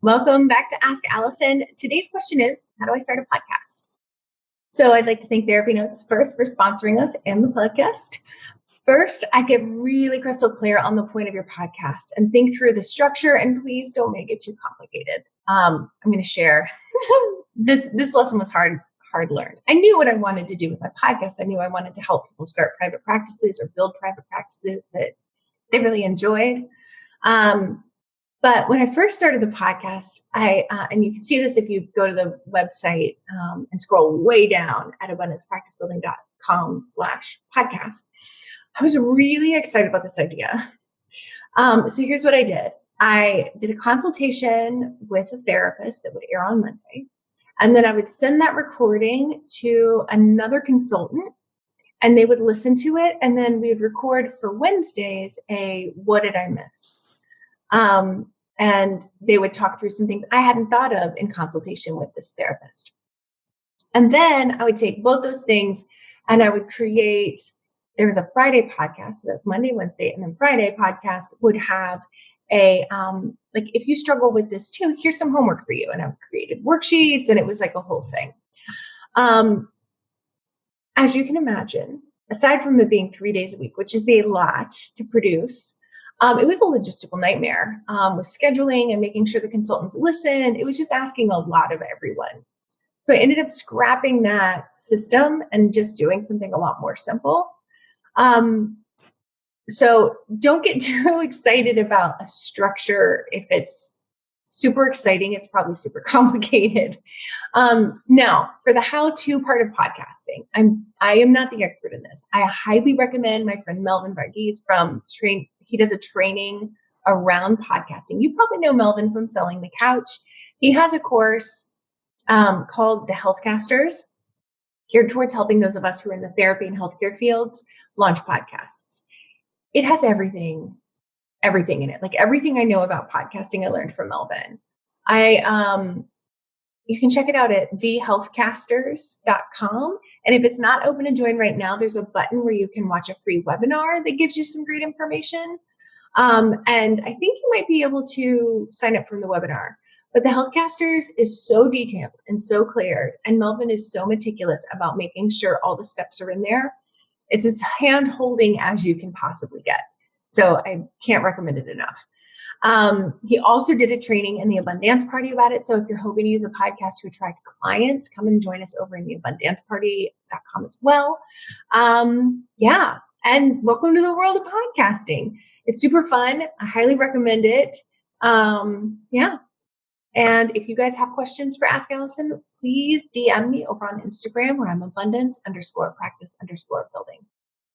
Welcome back to Ask Allison. Today's question is, how do I start a podcast? So I'd like to thank TherapyNotes first for sponsoring us and the podcast. First, I get really crystal clear on the point of your podcast and think through the structure, and please don't make it too complicated. I'm going to share this lesson was hard learned. I knew what I wanted to do with my podcast. I knew I wanted to help people start private practices or build private practices that they really enjoyed. But when I first started the podcast, and you can see this if you go to the website and scroll way down at abundancepracticebuilding.com/podcast, I was really excited about this idea. So here's what I did. I did a consultation with a therapist that would air on Monday. And then I would send that recording to another consultant and they would listen to it. And then we would record for Wednesdays what did I miss? And they would talk through some things I hadn't thought of in consultation with this therapist. And then I would take both those things and I would create, there was a Friday podcast, so that's Monday, Wednesday, and then Friday podcast would have like if you struggle with this too, here's some homework for you. And I created worksheets and it was like a whole thing. As you can imagine, aside from it being 3 days a week, which is a lot to produce, it was a logistical nightmare with scheduling and making sure the consultants listened. It was just asking a lot of everyone. So I ended up scrapping that system and just doing something a lot more simple. So don't get too excited about a structure. If it's super exciting, it's probably super complicated. Now, for the how-to part of podcasting, I am not the expert in this. I highly recommend my friend Melvin Varghese he does a training around podcasting. You probably know Melvin from Selling the Couch. He has a course called The Healthcasters, geared towards helping those of us who are in the therapy and healthcare fields launch podcasts. It has everything in it. Like everything I know about podcasting, I learned from Melvin. You can check it out at thehealthcasters.com. And if it's not open to join right now, there's a button where you can watch a free webinar that gives you some great information. And I think you might be able to sign up for the webinar. But the Healthcasters is so detailed and so clear. And Melvin is so meticulous about making sure all the steps are in there. It's as hand-holding as you can possibly get. So I can't recommend it enough. He also did a training in the Abundance Party about it. So if you're hoping to use a podcast to attract clients, come and join us over in the abundanceparty.com as well. Yeah. And welcome to the world of podcasting. It's super fun. I highly recommend it. Yeah. And if you guys have questions for Ask Allison, please DM me over on Instagram where I'm abundance_practice_building.